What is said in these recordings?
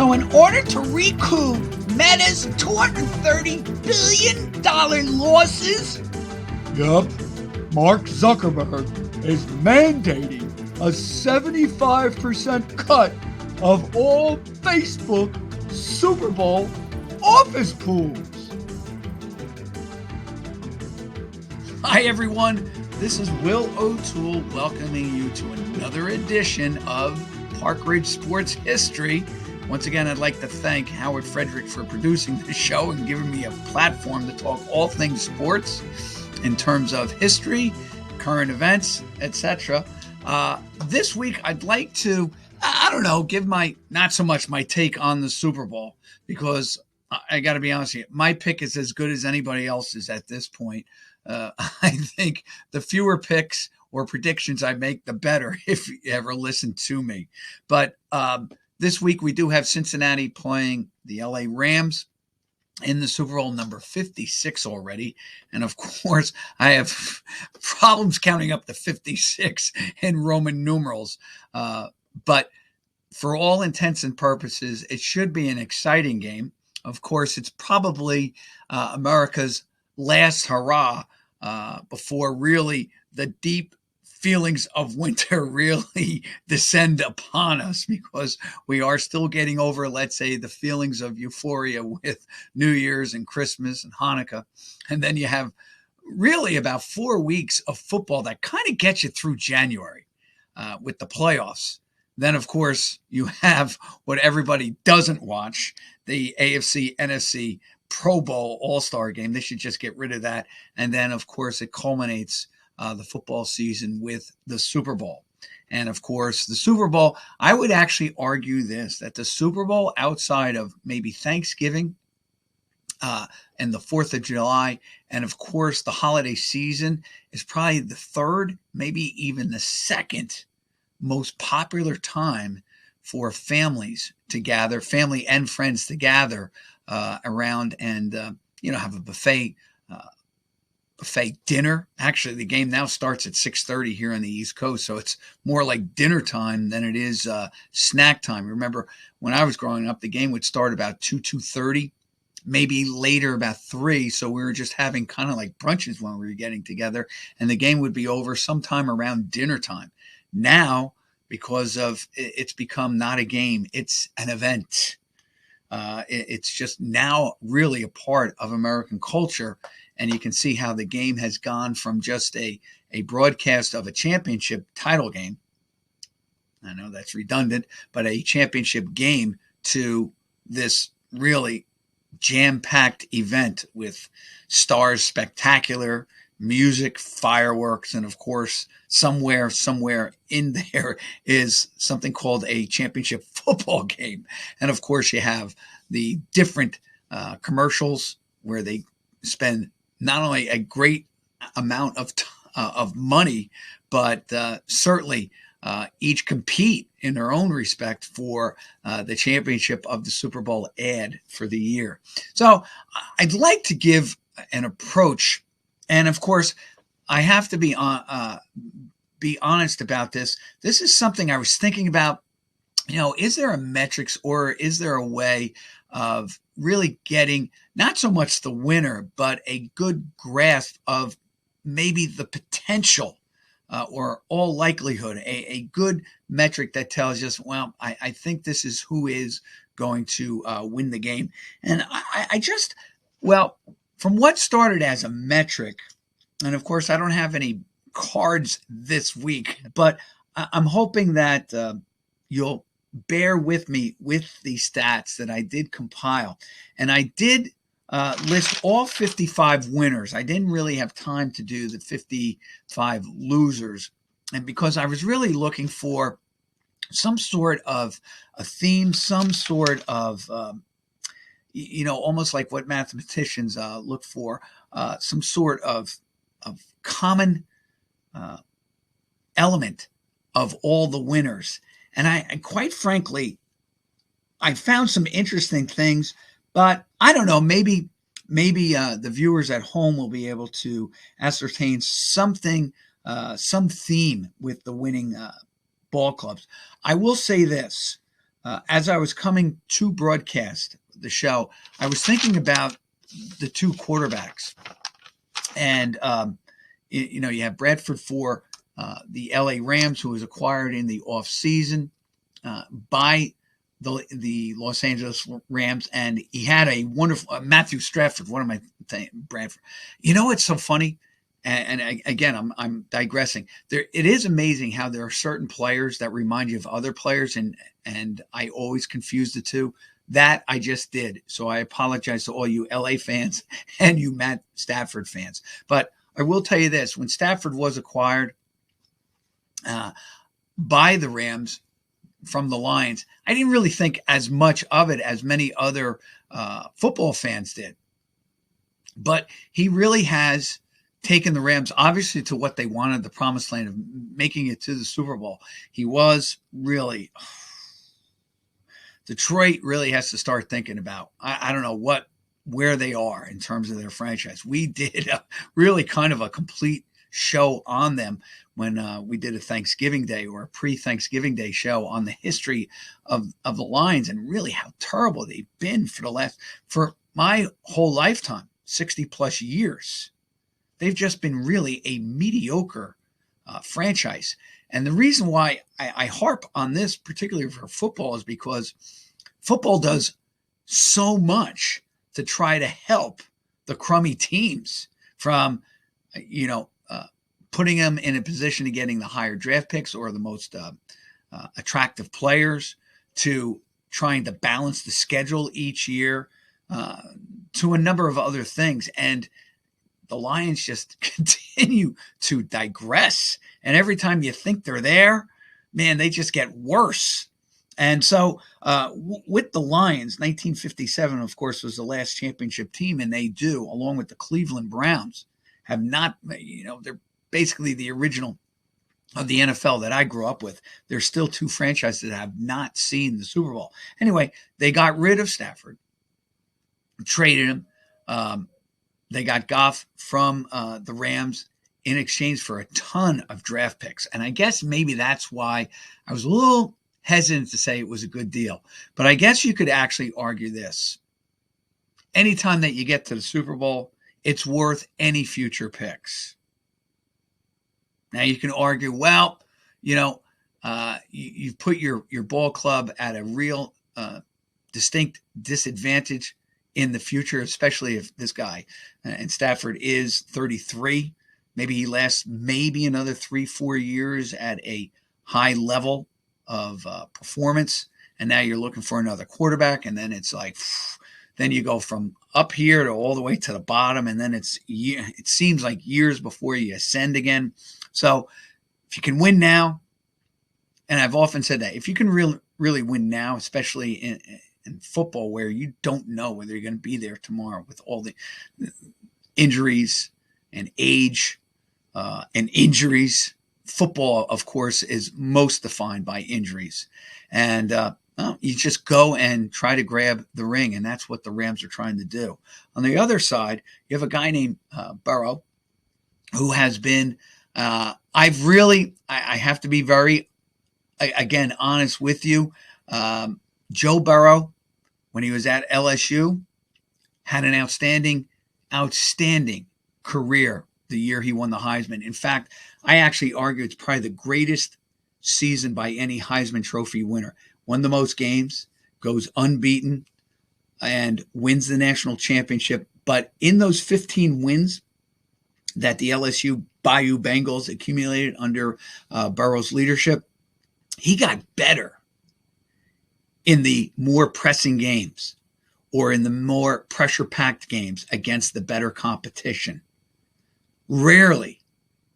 So in order to recoup Meta's $230 billion losses, Yup, Mark Zuckerberg is mandating a 75% cut of all Facebook Super Bowl office pools. Hi everyone, this is Will O'Toole welcoming you to another edition of Park Ridge Sports History. Once again, I'd like to thank Howard Frederick for producing the show and giving me a platform to talk all things sports in terms of history, current events, etc. This week, I'd like to, give not so much my take on the Super Bowl, because I got to be honest with you, my pick is as good as anybody else's at this point. I think the fewer picks or predictions I make, the better, if you ever listen to me. But this week we do have Cincinnati playing the LA Rams in the Super Bowl number 56 already. And of course, I have problems counting up the 56 in Roman numerals. But for all intents and purposes, it should be an exciting game. Of course, it's probably America's last hurrah before really the deep feelings of winter really descend upon us, because we are still getting over, let's say, the feelings of euphoria with New Year's and Christmas and Hanukkah. And then you have really about 4 weeks of football that kind of gets you through January with the playoffs. Then, of course, you have what everybody doesn't watch, the AFC, NFC Pro Bowl All-Star game. They should just get rid of that. And then, of course, it culminates the football season with the Super Bowl. And, of course, the Super Bowl, I would actually argue that the Super Bowl, outside of maybe Thanksgiving and the 4th of July, and, of course, the holiday season, is probably the third, maybe even the second most popular time for families to gather, family and friends to gather around and, have a buffet dinner. Actually, the game now starts at 6:30 here on the East Coast, so it's more like dinner time than it is snack time. Remember, when I was growing up, the game would start about 2:30, maybe later about 3, so we were just having kind of like brunches when we were getting together, and the game would be over sometime around dinner time. Now, because of it's become not a game, it's an event. It's just now really a part of American culture. And you can see how the game has gone from just a broadcast of a championship title game. I know that's redundant, but a championship game to this really jam-packed event with stars, spectacular music, fireworks, and of course, somewhere in there is something called a championship football game. And of course, you have the different commercials where they spend not only a great amount of money, but certainly each compete in their own respect for the championship of the Super Bowl ad for the year. So I'd like to give an approach. And of course, I have to be honest about this. This is something I was thinking about. Is there a metrics, or is there a way of really getting not so much the winner, but a good grasp of maybe the potential or all likelihood, a good metric that tells us, well, I think this is who is going to win the game. And from what started as a metric, and of course, I don't have any cards this week, but I'm hoping that you'll bear with me with the stats that I did compile. And I did list all 55 winners. I didn't really have time to do the 55 losers. And because I was really looking for some sort of a theme, some sort of almost like what mathematicians look for, some sort of common element of all the winners. And I quite frankly, I found some interesting things, but I don't know, maybe the viewers at home will be able to ascertain something, some theme with the winning ball clubs. I will say this. as I was coming to broadcast the show, I was thinking about the two quarterbacks. And, you have Bradford for the LA Rams, who was acquired in the offseason by the Los Angeles Rams. And he had a wonderful Matthew Stafford, one of my Bradford. You know, it's so funny. Again, I'm digressing. It is amazing how there are certain players that remind you of other players, and I always confuse the two. That I just did, so I apologize to all you LA fans and you Matt Stafford fans. But I will tell you this: when Stafford was acquired by the Rams from the Lions, I didn't really think as much of it as many other football fans did. But he really has taken the Rams, obviously, to what they wanted, the promised land of making it to the Super Bowl. He was really Detroit really has to start thinking about, I don't know where they are in terms of their franchise. We did really kind of a complete show on them when we did a Thanksgiving Day or a pre-Thanksgiving Day show on the history of the Lions and really how terrible they've been for my whole lifetime, 60 plus years. They've just been really a mediocre franchise. And the reason why I harp on this, particularly for football, is because football does so much to try to help the crummy teams from, putting them in a position of getting the higher draft picks or the most attractive players, to trying to balance the schedule each year, to a number of other things. And the Lions just continue to digress. And every time you think they're there, man, they just get worse. And so with the Lions, 1957, of course, was the last championship team. And they do, along with the Cleveland Browns, have not, they're basically the original of the NFL that I grew up with. There's still two franchises that have not seen the Super Bowl. Anyway, they got rid of Stafford, traded him. They got Goff from the Rams in exchange for a ton of draft picks. And I guess maybe that's why I was a little hesitant to say it was a good deal. But I guess you could actually argue this. Anytime that you get to the Super Bowl, it's worth any future picks. Now you can argue, well, you've put your ball club at a real distinct disadvantage in the future, especially if this guy and Stafford is 33. Maybe he lasts another 3-4 years at a high level of performance. And now you're looking for another quarterback. And then it's like, then you go from up here to all the way to the bottom. And then it seems like years before you ascend again. So if you can win now, and I've often said that, if you can really win now, especially in football, where you don't know whether you're going to be there tomorrow with all the injuries and age and injuries. Football, of course, is most defined by injuries. And you just go and try to grab the ring, and that's what the Rams are trying to do. On the other side, you have a guy named Burrow, who has been I have to be very, again, honest with you. Joe Burrow, when he was at LSU, had an outstanding career the year he won the Heisman. In fact, I actually argue it's probably the greatest season by any Heisman Trophy winner. Won the most games, goes unbeaten, and wins the national championship. But in those 15 wins that the LSU Bayou Bengals accumulated under Burrow's leadership, he got better in the more pressing games or in the more pressure-packed games against the better competition. Rarely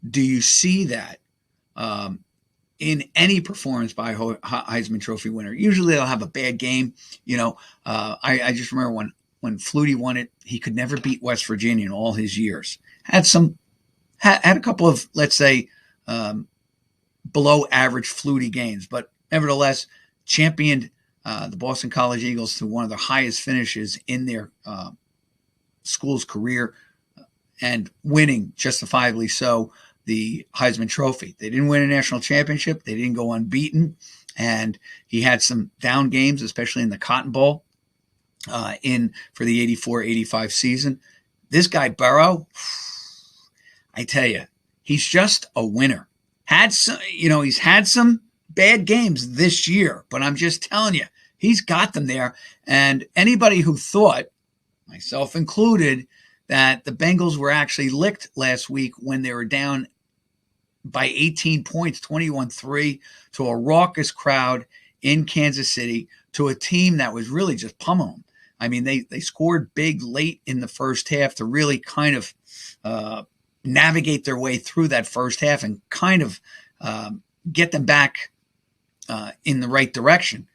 do you see that in any performance by a Heisman Trophy winner. Usually they'll have a bad game. I just remember when Flutie won it, he could never beat West Virginia in all his years. Had a couple of, let's say, below average Flutie games, but nevertheless championed the Boston College Eagles to one of the highest finishes in their school's career, and winning justifiably so the Heisman Trophy. They didn't win a national championship. They didn't go unbeaten. And he had some down games, especially in the Cotton Bowl for the 84-85 season. This guy, Burrow, I tell you, he's just a winner. He's had some bad games this year, but I'm just telling you, he's got them there. And anybody who thought, myself included, that the Bengals were actually licked last week when they were down by 18 points, 21-3, to a raucous crowd in Kansas City, to a team that was really just pummeling them. I mean, they scored big late in the first half to really kind of navigate their way through that first half and kind of get them back in the right direction.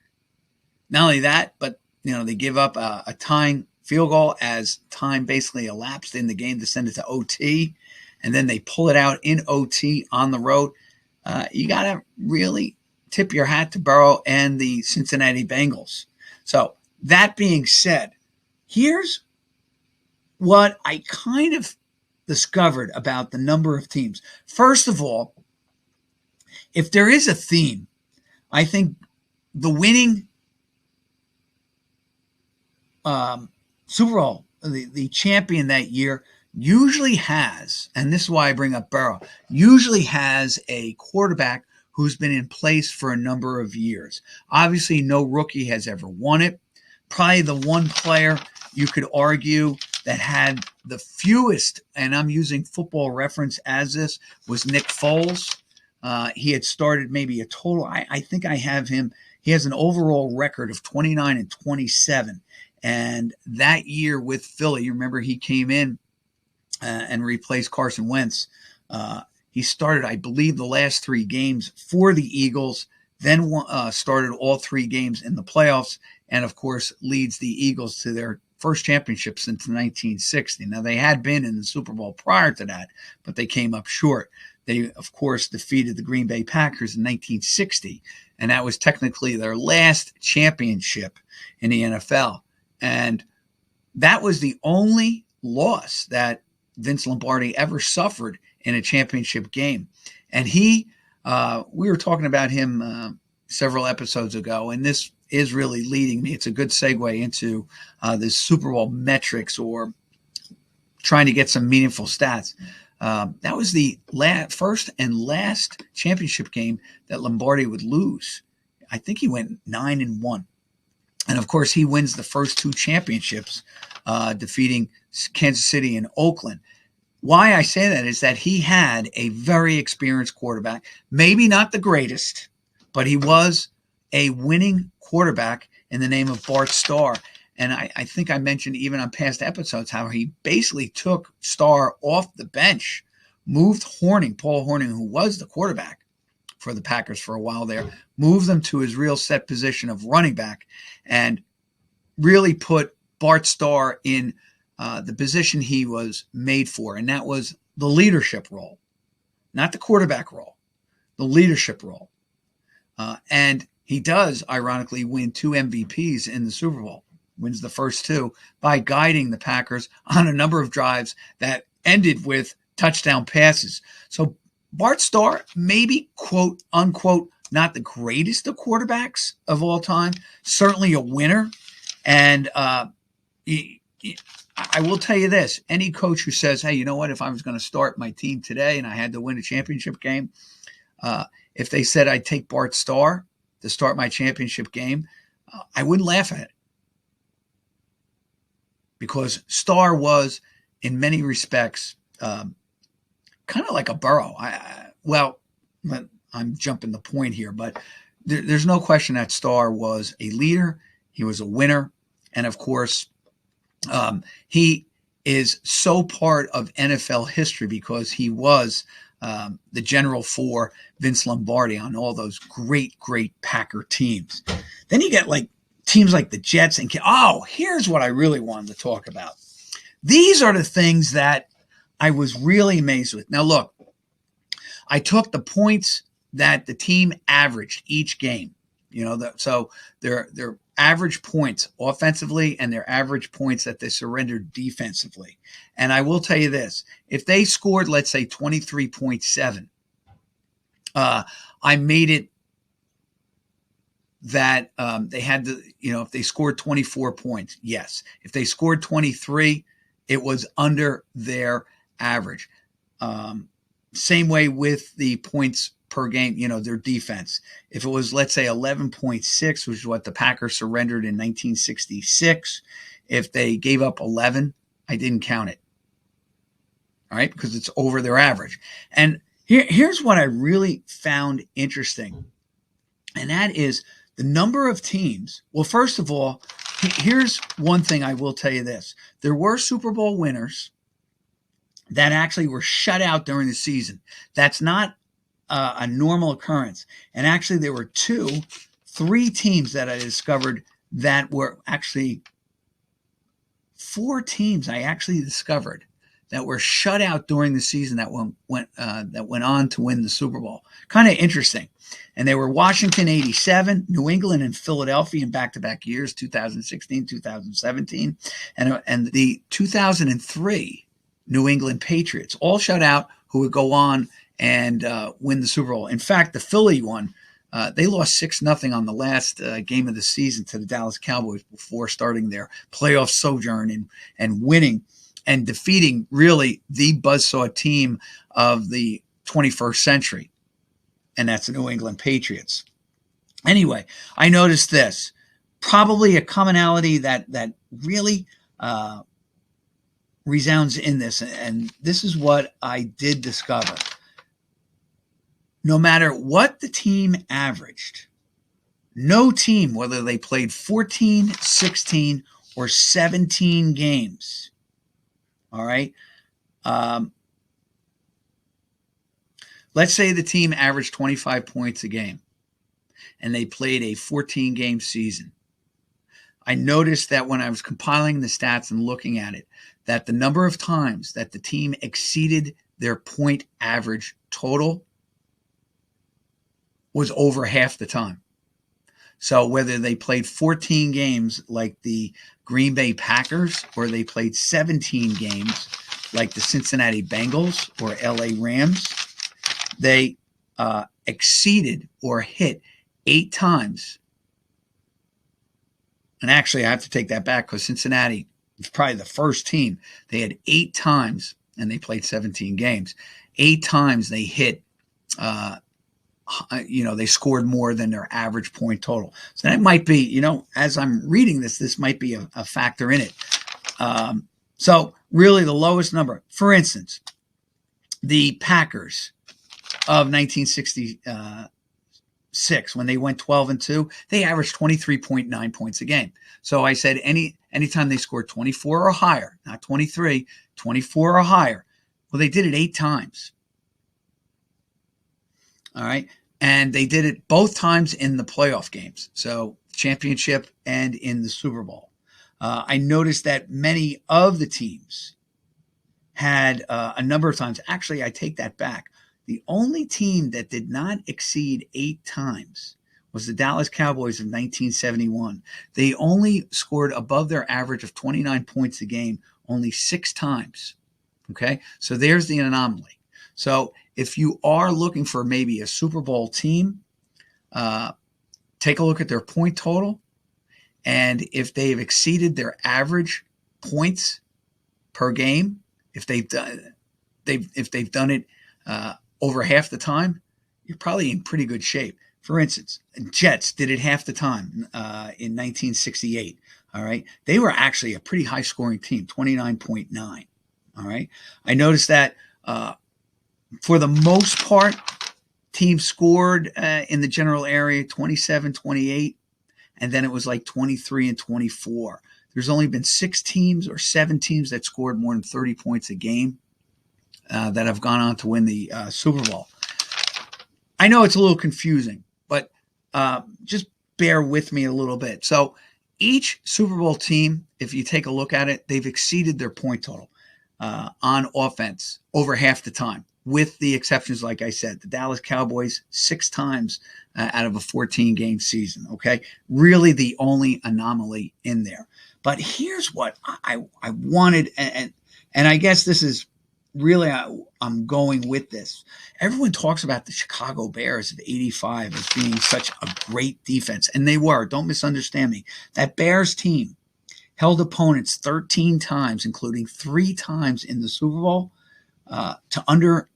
Not only that, but they give up a tying field goal as time basically elapsed in the game to send it to OT, and then they pull it out in OT on the road. You got to really tip your hat to Burrow and the Cincinnati Bengals. So that being said, here's what I kind of discovered about the number of teams. First of all, if there is a theme, I think the winning Super Bowl, the champion that year, usually has, and this is why I bring up Burrow, usually has a quarterback who's been in place for a number of years. Obviously, no rookie has ever won it. Probably the one player you could argue that had the fewest, and I'm using Football Reference as this, was Nick Foles. He had started maybe a total, I think I have him, he has an overall record of 29-27. And that year with Philly, you remember he came in and replaced Carson Wentz. He started, I believe, the last 3 games for the Eagles, then started all 3 games in the playoffs, and of course leads the Eagles to their first championship since 1960. Now, they had been in the Super Bowl prior to that, but they came up short. They, of course, defeated the Green Bay Packers in 1960, and that was technically their last championship in the NFL. And that was the only loss that Vince Lombardi ever suffered in a championship game. And we were talking about him several episodes ago, and this is really leading me. It's a good segue into this Super Bowl metrics, or trying to get some meaningful stats. That was the first and last championship game that Lombardi would lose. I think he went 9-1. And of course, he wins the first 2 championships, defeating Kansas City and Oakland. Why I say that is that he had a very experienced quarterback, maybe not the greatest, but he was a winning quarterback in the name of Bart Starr. And I think I mentioned even on past episodes how he basically took Starr off the bench, moved Paul Hornung, who was the quarterback for the Packers for a while there, moved them to his real set position of running back, and really put Bart Starr in the position he was made for, and that was the leadership role, not the quarterback role, the leadership role. And he does, ironically, win 2 MVPs in the Super Bowl, wins the first 2 by guiding the Packers on a number of drives that ended with touchdown passes. So Bart Starr, maybe, quote unquote, not the greatest of quarterbacks of all time, certainly a winner. And I will tell you this, any coach who says, hey, you know what, if I was going to start my team today and I had to win a championship game, if they said I'd take Bart Starr to start my championship game, I wouldn't laugh at it. Because Starr was, in many respects, kind of like a Burrow. I'm jumping the point here, but there's no question that Starr was a leader. He was a winner. And of course, he is so part of NFL history because he was the general for Vince Lombardi on all those great Packer teams. Then you get like teams like the Jets and here's what I really wanted to talk about. These are the things that I was really amazed with. Now look, I took the points that the team averaged each game. So their average points offensively and their average points that they surrendered defensively. And I will tell you this, if they scored, let's say 23.7, I made it that they had to, if they scored 24 points, yes. If they scored 23, it was under their average. Same way with the points per game, their defense. If it was, let's say, 11.6, which is what the Packers surrendered in 1966, if they gave up 11, I didn't count it. All right, because it's over their average. And here's what I really found interesting, and that is the number of teams. Well, first of all, here's one thing I will tell you this. There were Super Bowl winners that actually were shut out during the season. That's not a normal occurrence. And actually, there were 3 teams that I discovered that were actually 4 teams I actually discovered that were shut out during the season that went on to win the Super Bowl. Kind of interesting. And they were Washington 87, New England and Philadelphia in back-to-back years, 2016, 2017, and the 2003 New England Patriots, all shut out, who would go on and win the Super Bowl. In fact, the Philly one, they lost 6-0 on the last game of the season to the Dallas Cowboys before starting their playoff sojourn and winning and defeating really the buzzsaw team of the 21st century, and that's the New England Patriots. Anyway, I noticed this, probably a commonality that really resounds in this, and this is what I did discover. No matter what the team averaged, no team, whether they played 14, 16, or 17 games, all right, let's say the team averaged 25 points a game and they played a 14-game season. I noticed that when I was compiling the stats and looking at it, that the number of times that the team exceeded their point average total was over half the time. So whether they played 14 games like the Green Bay Packers or they played 17 games like the Cincinnati Bengals or LA Rams, they exceeded or hit 8 times. And actually, I have to take that back because Cincinnati was probably the first team. They had 8 times, and they played 17 games. 8 times they hit they scored more than their average point total. So that might be, as I'm reading this might be a factor in it. So really the lowest number, for instance, the Packers of 1966, when they went 12-2, they averaged 23.9 points a game. So I said anytime they scored 24 or higher, not 23, 24 or higher, well, they did it 8 times. All right. And they did it both times in the playoff games. So championship and in the Super Bowl. I noticed that many of the teams had a number of times. Actually, I take that back. The only team that did not exceed 8 times was the Dallas Cowboys of 1971. They only scored above their average of 29 points a game only 6 times. Okay. So there's the anomaly. So if you are looking for maybe a Super Bowl team, take a look at their point total. And if they've exceeded their average points per game, if they've done it over half the time, you're probably in pretty good shape. For instance, Jets did it half the time in 1968. All right. They were actually a pretty high scoring team, 29.9. All right. I noticed that for the most part, teams scored in the general area 27, 28, and then it was like 23 and 24. There's only been 6 teams or 7 teams that scored more than 30 points a game that have gone on to win the Super Bowl. I know it's a little confusing, but just bear with me a little bit. So each Super Bowl team, if you take a look at it, they've exceeded their point total on offense over half the time, with the exceptions, like I said, the Dallas Cowboys 6 times out of a 14-game season, okay? Really the only anomaly in there. But here's what I wanted, and I guess this is really I'm going with this. Everyone talks about the Chicago Bears of '85 as being such a great defense, and they were. Don't misunderstand me. That Bears team held opponents 13 times, including 3 times in the Super Bowl, to under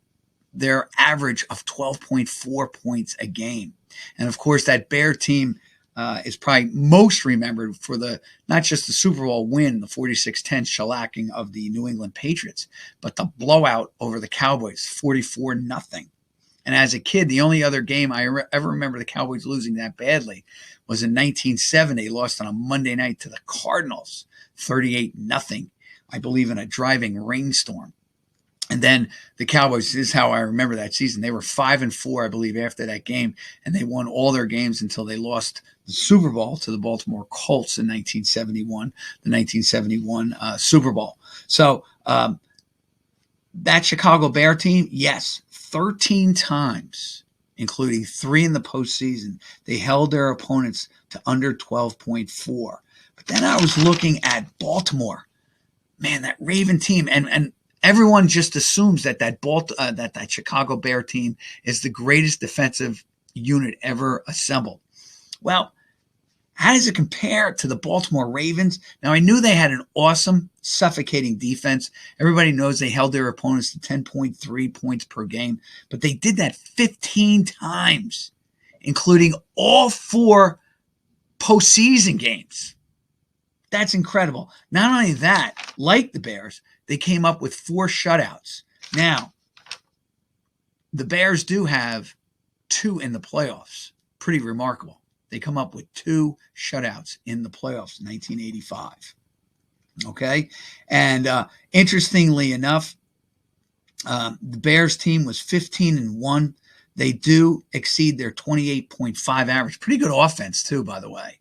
their average of 12.4 points a game. And of course, that Bear team is probably most remembered for the not just the Super Bowl win, the 46-10 shellacking of the New England Patriots, but the blowout over the Cowboys, 44-0. And as a kid, the only other game I ever remember the Cowboys losing that badly was in 1970. They lost on a Monday night to the Cardinals, 38-0, I believe, in a driving rainstorm. And then the Cowboys, this is how I remember that season. They were 5-4, I believe, after that game, and they won all their games until they lost the Super Bowl to the Baltimore Colts in 1971, the 1971 Super Bowl. So that Chicago Bear team, yes, 13 times, including 3 in the postseason, they held their opponents to under 12.4. But then I was looking at Baltimore. Man, that Raven team, and everyone just assumes that that Chicago Bear team is the greatest defensive unit ever assembled. Well, how does it compare to the Baltimore Ravens? Now, I knew they had an awesome, suffocating defense. Everybody knows they held their opponents to 10.3 points per game, but they did that 15 times, including all 4 postseason games. That's incredible. Not only that, like the Bears, they came up with 4 shutouts. Now, the Bears do have 2 in the playoffs. Pretty remarkable. They come up with 2 shutouts in the playoffs in 1985. Okay? And interestingly enough, the Bears team was 15-1. They do exceed their 28.5 average. Pretty good offense, too, by the way.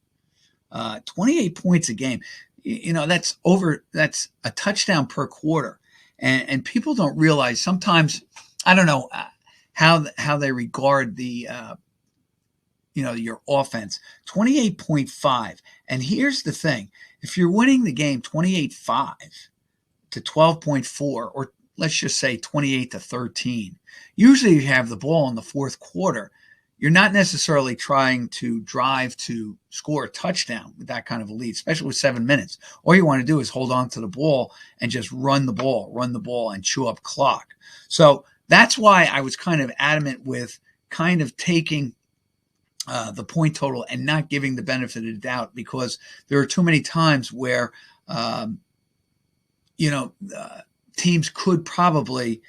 28 points a game. You know, that's a touchdown per quarter. And people don't realize sometimes, I don't know how they regard the, your offense. 28.5. And here's the thing. If you're winning the game 28-5 to 12.4, or let's just say 28-13, usually you have the ball in the fourth quarter. You're not necessarily trying to drive to score a touchdown with that kind of a lead, especially with 7 minutes. All you want to do is hold on to the ball and just run the ball and chew up clock. So that's why I was kind of adamant with kind of taking the point total and not giving the benefit of the doubt, because there are too many times where, teams could probably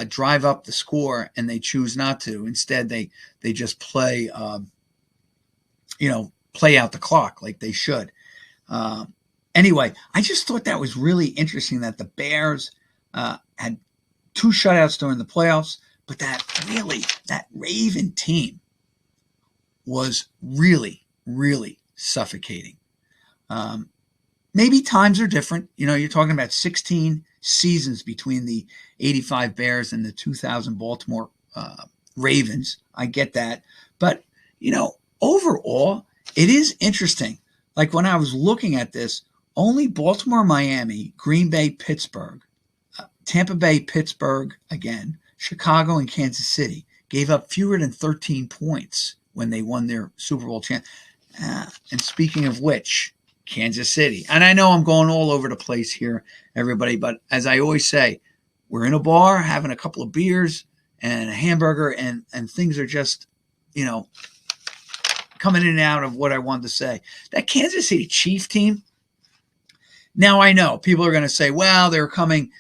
drive up the score and they choose not to. Instead, they just play out the clock like they should. Anyway, I just thought that was really interesting that the Bears had 2 shutouts during the playoffs, but that Raven team was really, really suffocating. Maybe times are different. You're talking about 16 seasons between the 85 Bears and the 2000 Baltimore Ravens. I get that. But, overall, it is interesting. Like when I was looking at this, only Baltimore, Miami, Green Bay, Pittsburgh, Tampa Bay, Pittsburgh again, Chicago, and Kansas City gave up fewer than 13 points when they won their Super Bowl champ. And speaking of which, Kansas City. And I know I'm going all over the place here, everybody, but as I always say, we're in a bar having a couple of beers and a hamburger, and things are just, coming in and out of what I wanted to say. That Kansas City Chief team, now I know people are going to say, well, they're coming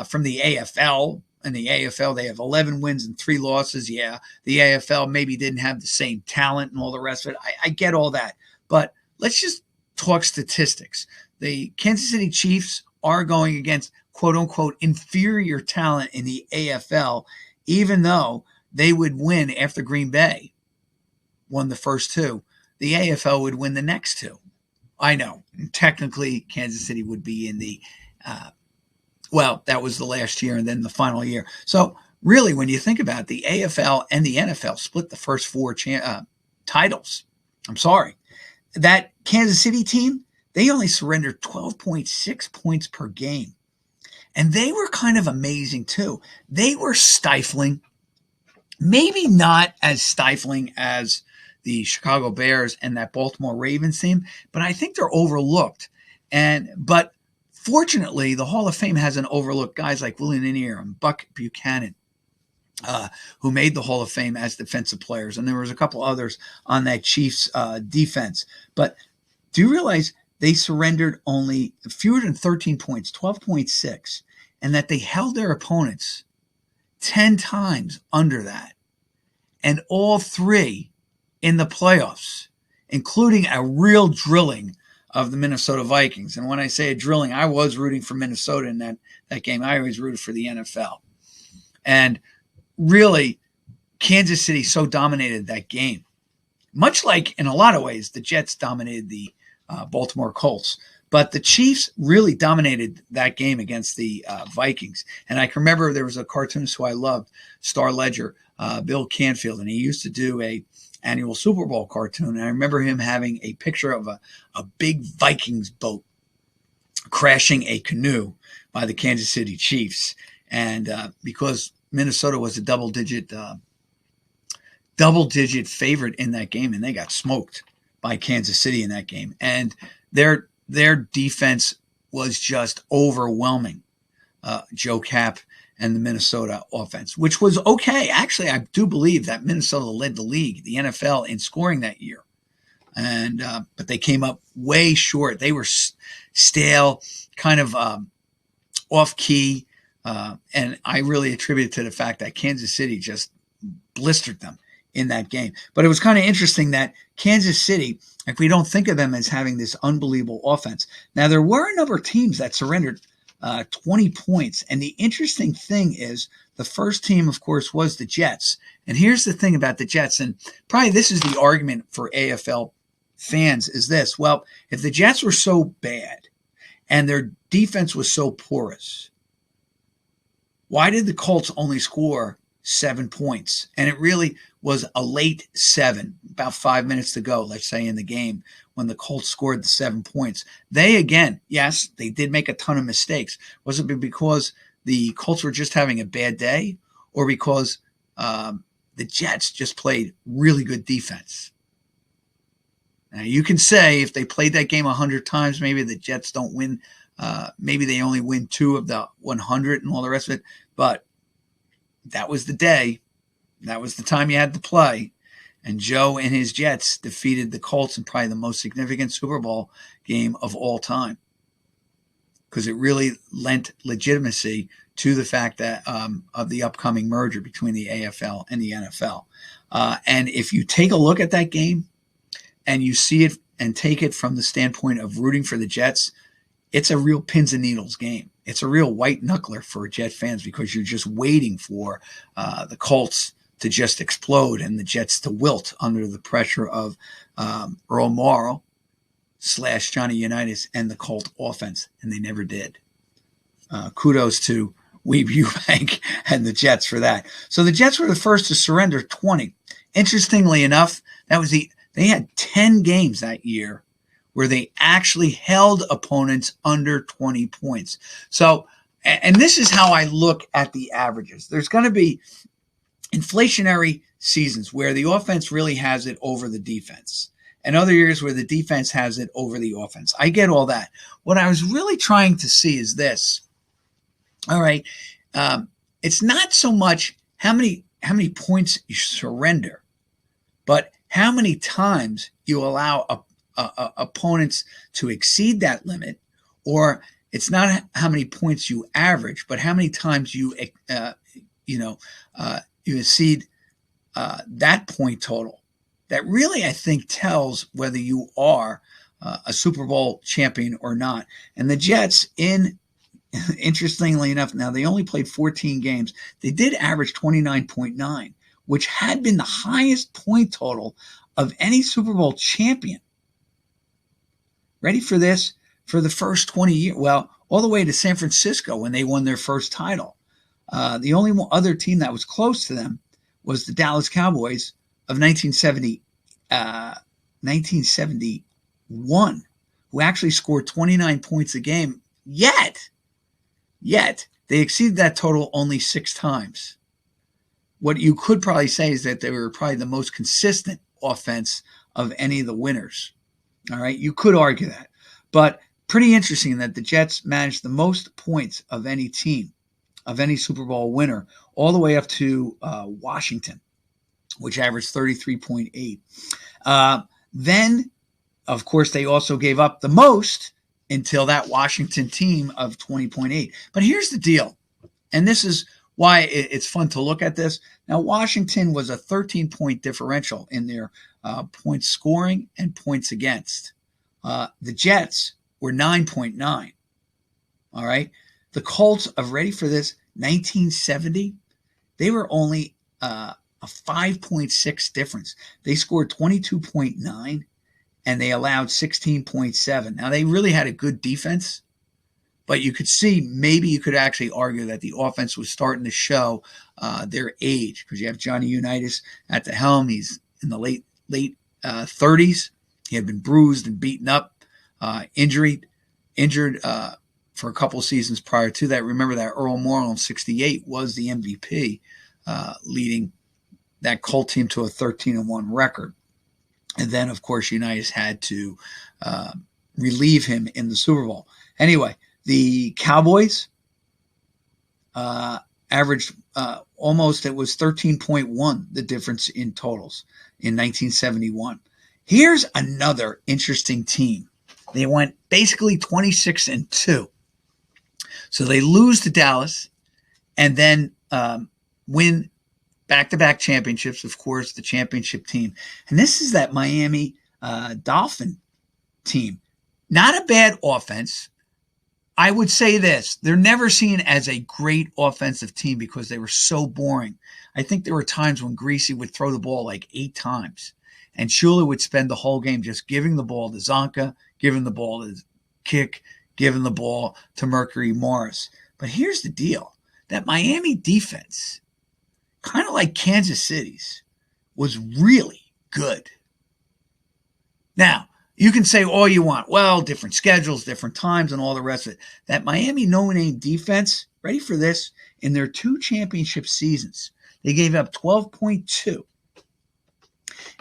from the AFL. In the AFL, they have 11 wins and 3 losses. Yeah, the AFL maybe didn't have the same talent and all the rest of it. I get all that. But let's just talk statistics. The Kansas City Chiefs are going against quote-unquote inferior talent in the AFL, even though they would win after Green Bay won the first 2. The AFL would win the next 2. I know. Technically, Kansas City would be in the that was the last year and then the final year. So really, when you think about it, the AFL and the NFL split the first 4 titles. I'm sorry. That Kansas City team, they only surrendered 12.6 points per game. And they were kind of amazing too. They were stifling, maybe not as stifling as the Chicago Bears and that Baltimore Ravens team, but I think they're overlooked. But fortunately, the Hall of Fame hasn't overlooked guys like Willie Lanier and Buck Buchanan, who made the Hall of Fame as defensive players. And there was a couple others on that Chiefs defense. But do you realize they surrendered only fewer than 13 points, 12.6, and that they held their opponents 10 times under that? And all three in the playoffs, including a real drilling of the Minnesota Vikings. And when I say a drilling, I was rooting for Minnesota in that game. I always rooted for the NFL. And really, Kansas City so dominated that game. Much like, in a lot of ways, the Jets dominated the Baltimore Colts. But the Chiefs really dominated that game against the Vikings. And I can remember there was a cartoonist who I loved, Star Ledger, Bill Canfield, and he used to do a annual Super Bowl cartoon. And I remember him having a picture of a big Vikings boat crashing a canoe by the Kansas City Chiefs. And because Minnesota was a double-digit favorite in that game, and they got smoked by Kansas City in that game. And their defense was just overwhelming. Joe Cap and the Minnesota offense, which was okay. Actually, I do believe that Minnesota led the league, the NFL, in scoring that year. And but they came up way short. They were stale, kind of off key. And I really attribute it to the fact that Kansas City just blistered them in that game. But it was kind of interesting that Kansas City, if we don't think of them as having this unbelievable offense. Now, there were a number of teams that surrendered 20 points. And the interesting thing is the first team, of course, was the Jets. And here's the thing about the Jets, and probably this is the argument for AFL fans, is this. Well, if the Jets were so bad and their defense was so porous, why did the Colts only score 7 points? And it really was a late 7, about 5 minutes to go, let's say, in the game, when the Colts scored the 7 points. They, again, yes, they did make a ton of mistakes. Was it because the Colts were just having a bad day, or because the Jets just played really good defense? Now, you can say if they played that game 100 times, maybe the Jets don't win. Maybe they only win 2 of the 100 and all the rest of it. But that was the day. That was the time you had to play. And Joe and his Jets defeated the Colts in probably the most significant Super Bowl game of all time, because it really lent legitimacy to the fact that of the upcoming merger between the AFL and the NFL. And if you take a look at that game and you see it and take it from the standpoint of rooting for the Jets, it's a real pins and needles game. It's a real white knuckler for Jet fans, because you're just waiting for the Colts to just explode and the Jets to wilt under the pressure of Earl Morrall / Johnny Unitas and the Colt offense, and they never did. Kudos to Weeb Eubank and the Jets for that. So the Jets were the first to surrender 20. Interestingly enough, they had 10 games that year where they actually held opponents under 20 points. So, and this is how I look at the averages. There's going to be inflationary seasons where the offense really has it over the defense, and other years where the defense has it over the offense. I get all that. What I was really trying to see is this. All right. It's not so much how many points you surrender, but how many times you allow opponents to exceed that limit. Or it's not how many points you average, but how many times you exceed that point total. That really, I think, tells whether you are a Super Bowl champion or not. And the Jets, interestingly enough, now they only played 14 games. They did average 29.9, which had been the highest point total of any Super Bowl champion. Ready for this? For the first 20 years, well, all the way to San Francisco when they won their first title. The only other team that was close to them was the Dallas Cowboys of 1971, who actually scored 29 points a game. Yet, Yet, they exceeded that total only 6 times. What you could probably say is that they were probably the most consistent offense of any of the winners. All right, you could argue that. But pretty interesting that the Jets managed the most points of any team, of any Super Bowl winner, all the way up to Washington, which averaged 33.8. Then, of course, they also gave up the most until that Washington team of 20.8. But here's the deal, and this is why it's fun to look at this. Now, Washington was a 13-point differential in their points scoring and points against. The Jets were 9.9. All right. The Colts, ready for this, 1970, they were only a 5.6 difference. They scored 22.9 and they allowed 16.7. Now, they really had a good defense, but you could see, maybe you could actually argue that the offense was starting to show their age, because you have Johnny Unitas at the helm. He's in the late 30s. He had been bruised and beaten up, injured for a couple seasons prior to that. Remember that Earl Morrall in 68 was the MVP, leading that Colt team to a 13-1 record. And then, of course, Unitas had to relieve him in the Super Bowl. Anyway, the Cowboys averaged almost, it was 13.1, the difference in totals in 1971. Here's another interesting team. They went basically 26-2. So they lose to Dallas and then win back-to-back championships, of course, the championship team. And this is that Miami Dolphin team. Not a bad offense. I would say this. They're never seen as a great offensive team because they were so boring. I think there were times when Greasy would throw the ball like 8 times. And Shula would spend the whole game just giving the ball to Zonka, giving the ball to Kick, giving the ball to Mercury Morris. But here's the deal. That Miami defense, kind of like Kansas City's, was really good. Now, you can say all you want. Well, different schedules, different times, and all the rest of it. That Miami no-name defense, ready for this, in their 2 championship seasons, they gave up 12.2.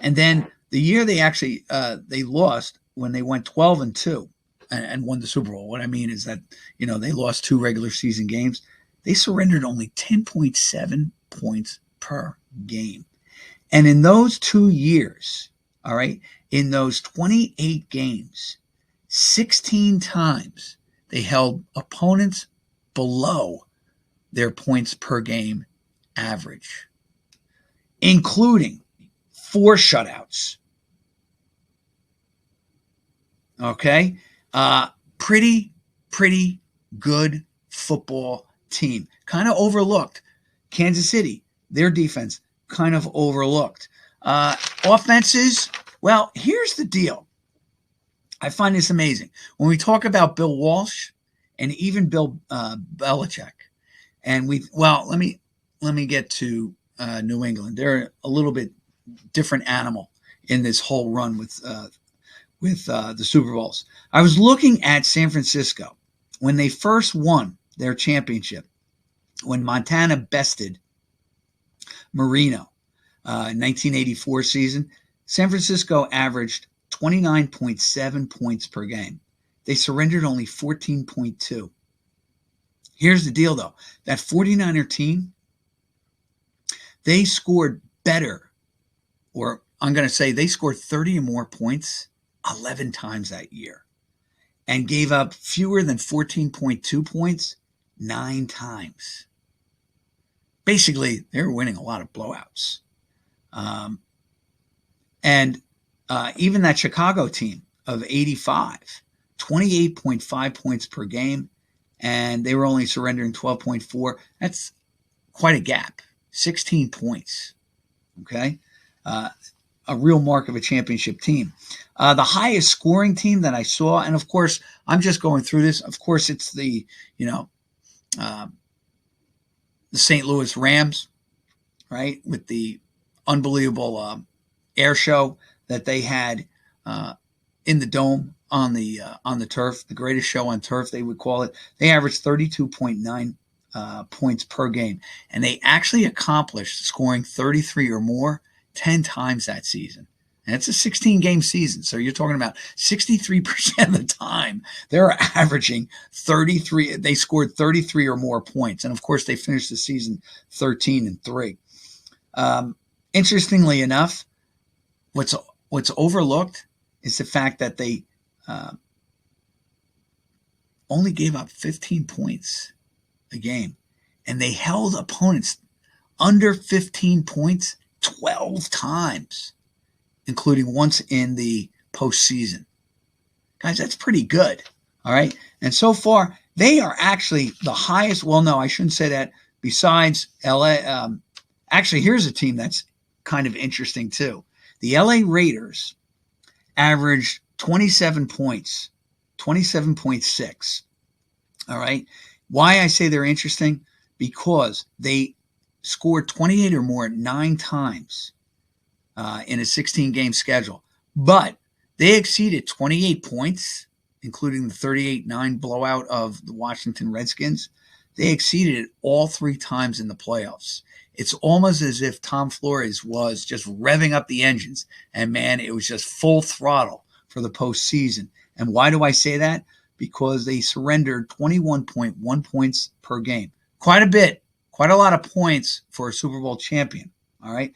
And then the year they actually they lost, when they went 12-2 and won the Super Bowl. What I mean is that, they lost 2 regular season games. They surrendered only 10.7 points per game. And in those 2 years, all right, in those 28 games, 16 times they held opponents below their points per game average, including 4 shutouts. Okay? Pretty good football team. Kind of overlooked. Kansas City, their defense, kind of overlooked. Offenses, well, here's the deal. I find this amazing. When we talk about Bill Walsh and even Bill Belichick, and let me get to New England. They're a little bit different animal in this whole run with the Super Bowls. I was looking at San Francisco when they first won their championship, when Montana bested Marino in 1984 season. San Francisco averaged 29.7 points per game. They surrendered only 14.2. Here's the deal, though. That 49er team, they scored better, or I'm going to say they scored 30 or more points 11 times that year and gave up fewer than 14.2 points 9 times. Basically, they were winning a lot of blowouts. And even that Chicago team of 85, 28.5 points per game, and they were only surrendering 12.4. That's quite a gap, 16 points, okay? A real mark of a championship team. The highest scoring team that I saw, and of course, I'm just going through this. Of course, it's the St. Louis Rams, right, with the unbelievable air show that they had in the Dome on the turf, the greatest show on turf, they would call it. They averaged 32.9 points per game, and they actually accomplished scoring 33 or more 10 times that season. And it's a 16-game season, so you're talking about 63% of the time they're averaging 33. They scored 33 or more points, and of course they finished the season 13-3. Interestingly enough, what's overlooked is the fact that they only gave up 15 points a game, and they held opponents under 15 points 12 times, including once in the postseason. Guys, that's pretty good. All right. And so far, they are actually the highest. Well, no, I shouldn't say that. Besides LA, actually, here's a team that's kind of interesting too. The LA Raiders averaged 27 points, 27.6. All right. Why I say they're interesting? Because they scored 28 or more 9 times in a 16-game schedule. But they exceeded 28 points, including the 38-9 blowout of the Washington Redskins. They exceeded it all 3 times in the playoffs. It's almost as if Tom Flores was just revving up the engines. And, man, it was just full throttle for the postseason. And why do I say that? Because they surrendered 21.1 points per game. Quite a bit. Quite a lot of points for a Super Bowl champion. All right.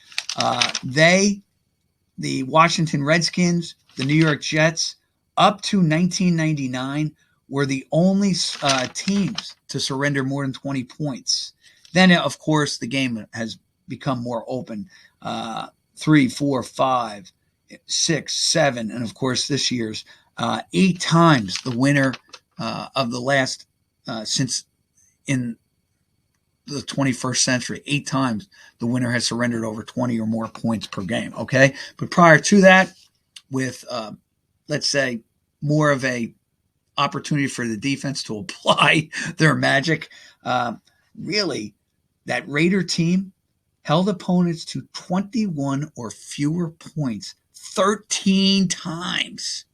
The Washington Redskins, the New York Jets, up to 1999, were the only teams to surrender more than 20 points. Then, of course, the game has become more open. 3, 4, 5, 6, 7, and of course this year's 8 times the winner of the last since in the 21st century. 8 times the winner has surrendered over 20 or more points per game. Okay, but prior to that, with let's say more of a opportunity for the defense to apply their magic, really, that Raider team held opponents to 21 or fewer points 13 times,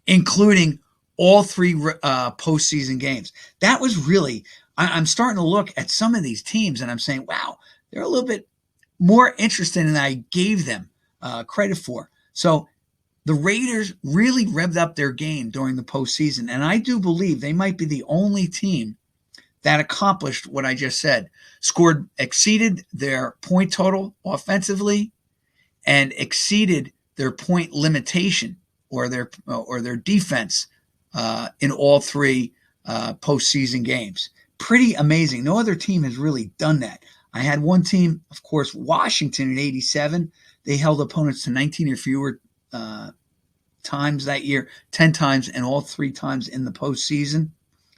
including all 3 postseason games. That was really, I'm starting to look at some of these teams and I'm saying, wow, they're a little bit more interesting than I gave them credit for. So the Raiders really revved up their game during the postseason, and I do believe they might be the only team that accomplished what I just said, exceeded their point total offensively and exceeded their point limitation or their defense in all 3 postseason games. Pretty amazing. No other team has really done that. I had one team, of course, Washington in '87. They held opponents to 19 or fewer times that year, 10 times, and all 3 times in the postseason.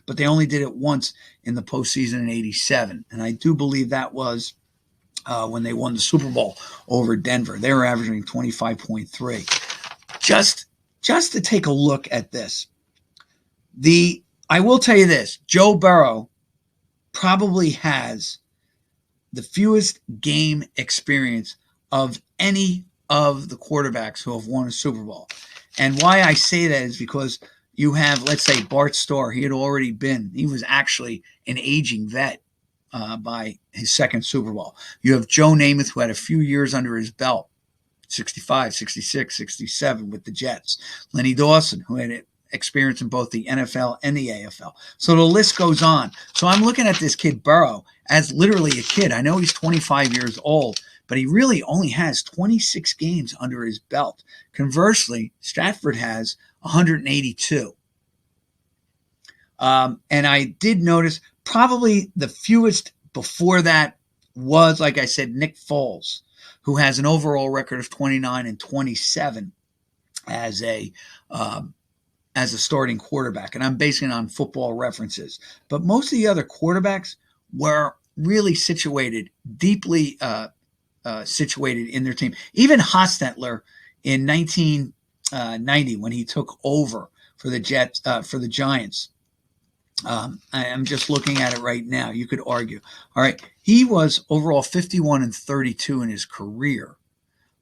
But they only did it once in the postseason in '87. And I do believe that was when they won the Super Bowl over Denver. They were averaging 25.3. Just to take a look at this. I will tell you this, Joe Burrow probably has the fewest game experience of any of the quarterbacks who have won a Super Bowl. And why I say that is because you have, let's say, Bart Starr. He was actually an aging vet by his 2nd Super Bowl. You have Joe Namath, who had a few years under his belt, 65, 66, 67 with the Jets. Lenny Dawson, who had experience in both the NFL and the AFL. So the list goes on. So I'm looking at this kid Burrow as literally a kid. I know he's 25 years old, but he really only has 26 games under his belt. Conversely, Stratford has 182. And I did notice probably the fewest before that was, like I said, Nick Foles, who has an overall record of 29-27 as a starting quarterback. And I'm basing it on Football References. But most of the other quarterbacks were really deeply situated in their team. Even Hostetler in 1990, when he took over for the Giants. I'm just looking at it right now. You could argue. All right. He was overall 51-32 in his career.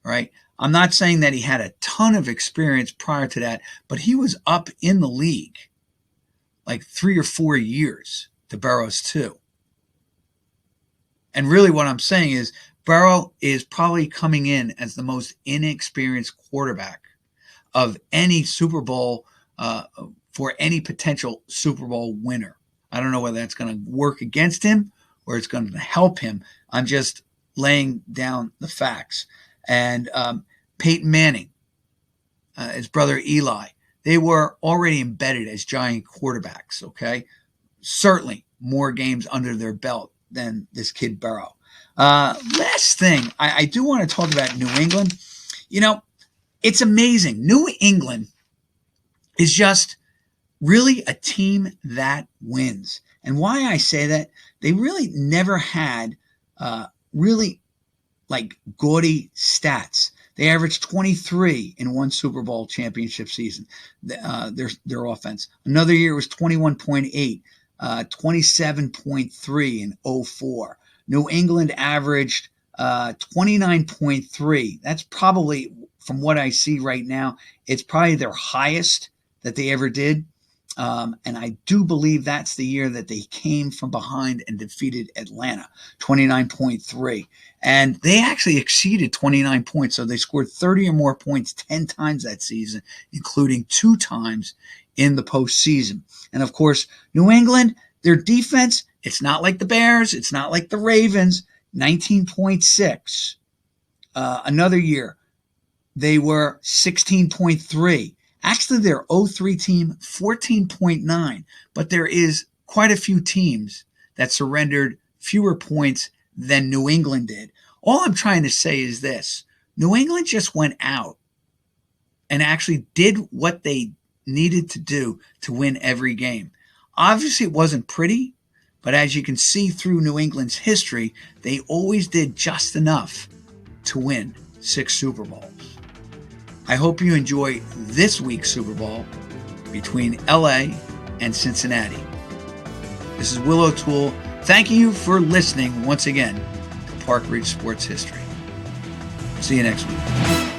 right? I'm not saying that he had a ton of experience prior to that, but he was up in the league like 3 or 4 years to Burrow's 2. And really what I'm saying is Burrow is probably coming in as the most inexperienced quarterback of any Super Bowl for any potential Super Bowl winner. I don't know whether that's going to work against him or it's going to help him. I'm just laying down the facts. And Peyton Manning, his brother Eli, they were already embedded as giant quarterbacks, okay? Certainly more games under their belt than this kid Burrow. Last thing, I do want to talk about New England. You know, it's amazing. New England is just really a team that wins. And why I say that, they really never had really like gaudy stats. They averaged 23 in one Super Bowl championship season, their offense. Another year was 21.8, 27.3 in 04. New England averaged 29.3. That's probably, from what I see right now, it's probably their highest that they ever did. And I do believe that's the year that they came from behind and defeated Atlanta, 29.3. And they actually exceeded 29 points. So they scored 30 or more points 10 times that season, including 2 times in the postseason. And of course, New England, their defense, it's not like the Bears. It's not like the Ravens, 19.6. Another year, they were 16.3. Actually, their 03 team, 14.9. But there is quite a few teams that surrendered fewer points than New England did. All I'm trying to say is this. New England just went out and actually did what they needed to do to win every game. Obviously, it wasn't pretty, but as you can see through New England's history, they always did just enough to win 6 Super Bowls. I hope you enjoy this week's Super Bowl between LA and Cincinnati. This is Will O'Toole. Thank you for listening once again to Park Ridge Sports History. See you next week.